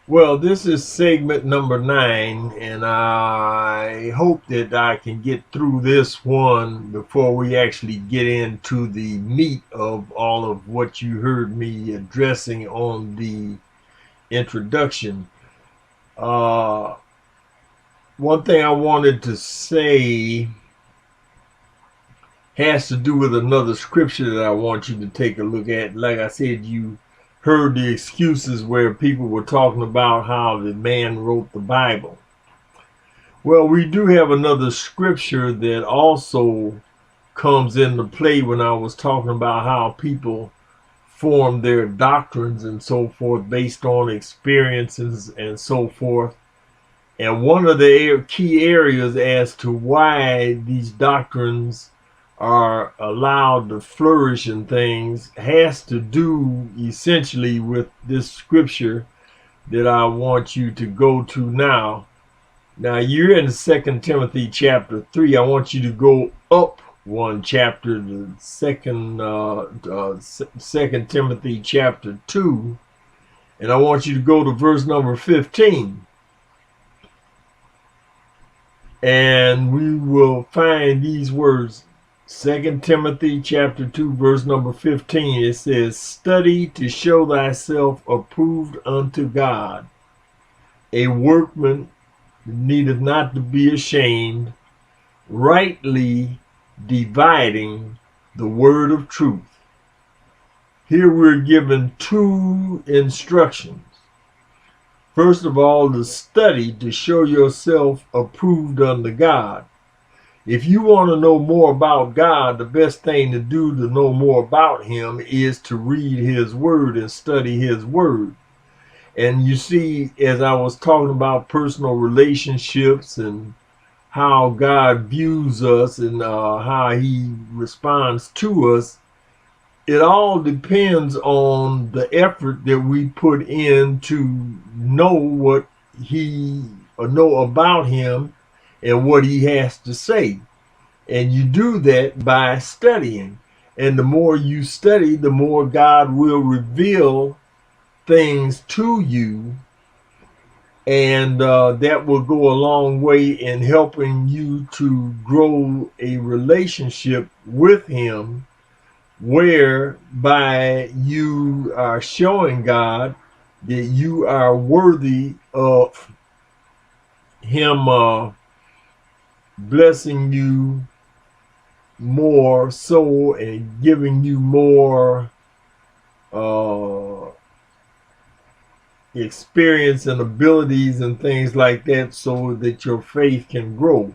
Well, this is segment number 9, and I hope that I can get through this one before we actually get into the meat of all of what you heard me addressing on the introduction. Uh, One thing I wanted to say has to do with another scripture that I want you to take a look at. Like I said, you heard the excuses where people were talking about how the man wrote the Bible. Well, we do have another scripture that also comes into play when I was talking about how people form their doctrines and so forth based on experiences and so forth. And one of the key areas as to why these doctrines are allowed to flourish and things has to do essentially with this scripture that I want you to go to now. Now you're in Second Timothy chapter 3. I want you to go up one chapter to Second Timothy chapter 2, and I want you to go to verse number 15. And we will find these words. Second Timothy chapter 2, verse number 15. It says, "Study to show thyself approved unto God, a workman needeth not to be ashamed, rightly dividing the word of truth." Here we're given two instructions. First of all, to study to show yourself approved unto God. If you want to know more about God, the best thing to do to know more about Him is to read His Word and study His Word. And you see, as I was talking about personal relationships and how God views us and how He responds to us, it all depends on the effort that we put in to know what He or know about Him and what He has to say. And you do that by studying. And the more you study, the more God will reveal things to you. And that will go a long way in helping you to grow a relationship with Him, whereby you are showing God that you are worthy of Him blessing you more so and giving you more uh, experience and abilities and things like that so that your faith can grow.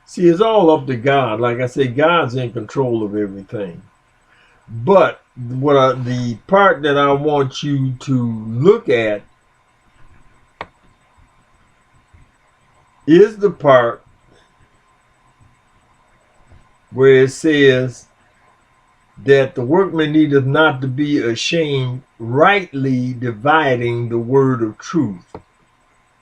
See, it's all up to God. Like I say, God's in control of everything. But the part that I want you to look at is the part where it says that the workman needeth not to be ashamed, rightly dividing the word of truth.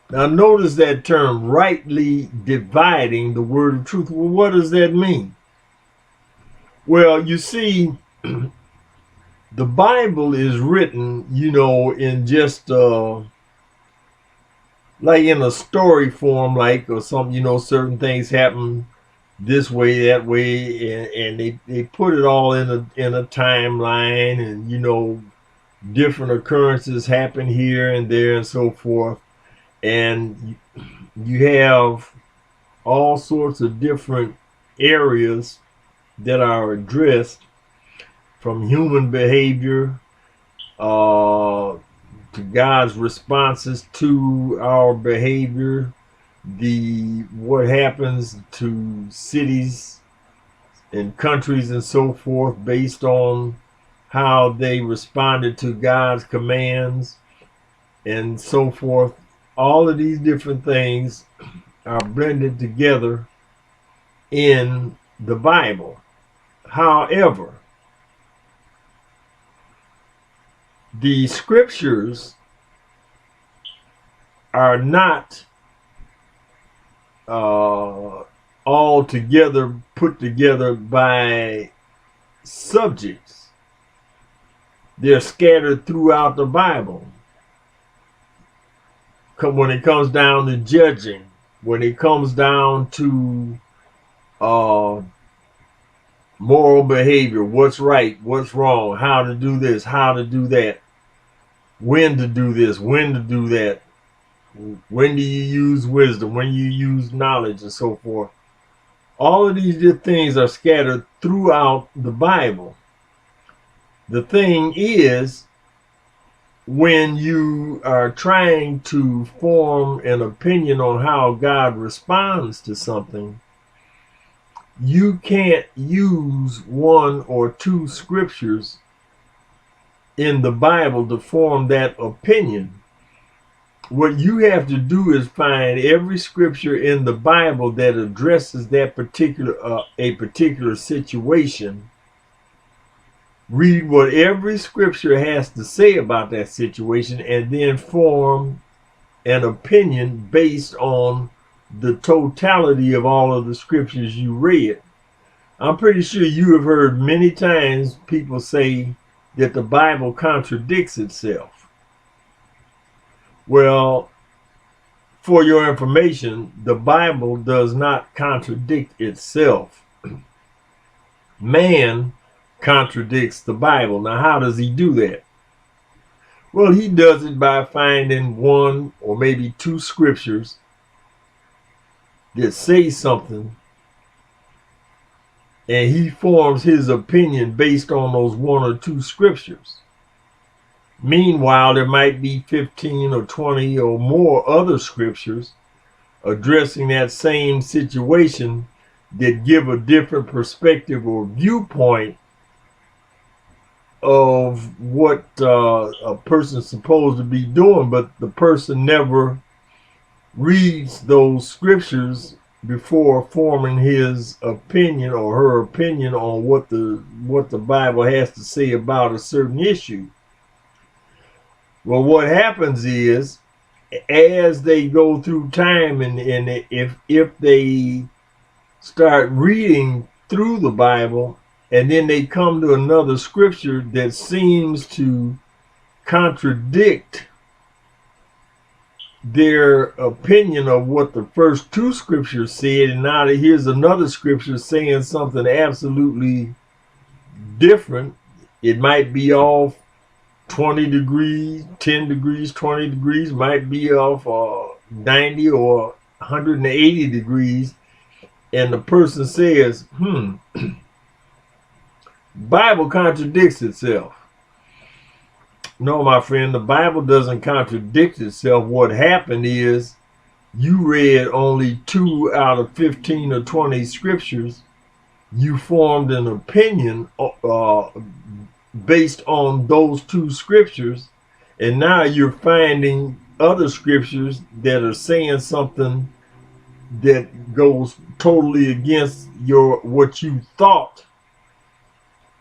Now, notice that term, rightly dividing the word of truth. Well, what does that mean? Well, you see, the Bible is written, in just like in a story form, like or something, certain things happen this way, that way, and they put it all in a timeline, and different occurrences happen here and there and so forth, and you have all sorts of different areas that are addressed, from human behavior to God's responses to our behavior, the what happens to cities and countries and so forth based on how they responded to God's commands and so forth. All of these different things are blended together in the Bible. However, the scriptures are not all together put together by subjects. They're scattered throughout the Bible. when it comes down to judging, when it comes down to uh, moral behavior, what's right, what's wrong, how to do this, how to do that, when to do this, when to do that, when do you use wisdom, when you use knowledge, and so forth. All of these things are scattered throughout the Bible. The thing is, when you are trying to form an opinion on how God responds to something, you can't use one or two scriptures in the Bible to form that opinion. What you have to do is find every scripture in the Bible that addresses that particular situation. Read what every scripture has to say about that situation, and then form an opinion based on the totality of all of the scriptures you read. I'm pretty sure you have heard many times people say that the Bible contradicts itself. Well, for your information, the Bible does not contradict itself. Man contradicts the Bible. Now, how does he do that? Well, he does it by finding one or maybe two scriptures that say something, and he forms his opinion based on those one or two scriptures. Meanwhile, there might be 15 or 20 or more other scriptures addressing that same situation that give a different perspective or viewpoint of what a person's supposed to be doing, but the person never reads those scriptures before forming his opinion or her opinion on what the Bible has to say about a certain issue. Well, what happens is, as they go through time, and if they start reading through the Bible, and then they come to another scripture that seems to contradict their opinion of what the first two scriptures said, and now here's another scripture saying something absolutely different. It might be off 20 degrees, 10 degrees, 20 degrees, might be off 90 or 180 degrees. And the person says, Bible contradicts itself. No, my friend, the Bible doesn't contradict itself. What happened is you read only 2 out of 15 or 20 scriptures. You formed an opinion based on those 2 scriptures, and now you're finding other scriptures that are saying something that goes totally against what you thought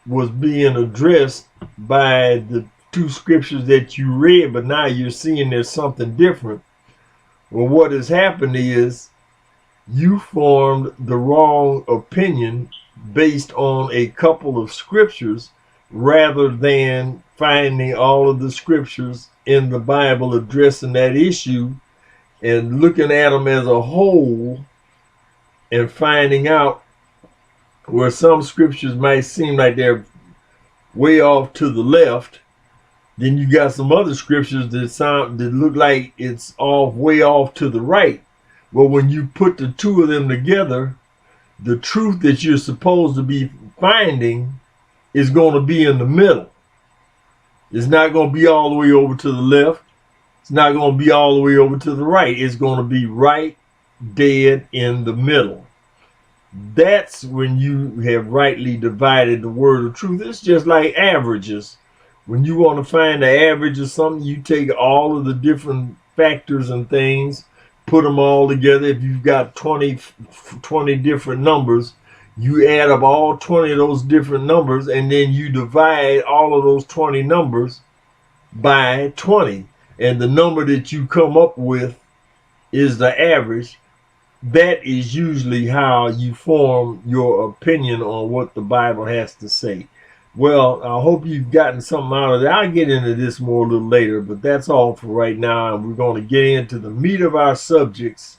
was being addressed by the 2 scriptures that you read, but now you're seeing there's something different. Well, what has happened is you formed the wrong opinion based on a couple of scriptures, rather than finding all of the scriptures in the Bible addressing that issue and looking at them as a whole, and finding out where some scriptures might seem like they're way off to the left. Then you got some other scriptures that look like it's way off to the right. Well, when you put the 2 of them together, the truth that you're supposed to be finding is going to be in the middle. It's not going to be all the way over to the left. It's not going to be all the way over to the right. It's going to be right dead in the middle. That's when you have rightly divided the word of truth. It's just like averages. When you want to find the average of something, you take all of the different factors and things, put them all together. If you've got 20 different numbers, you add up all 20 of those different numbers, and then you divide all of those 20 numbers by 20. And the number that you come up with is the average. That is usually how you form your opinion on what the Bible has to say. Well, I hope you've gotten something out of that. I'll get into this more a little later, but that's all for right now. And we're going to get into the meat of our subjects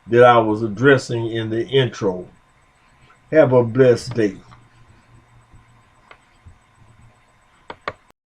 that I was addressing in the intro. Have a blessed day.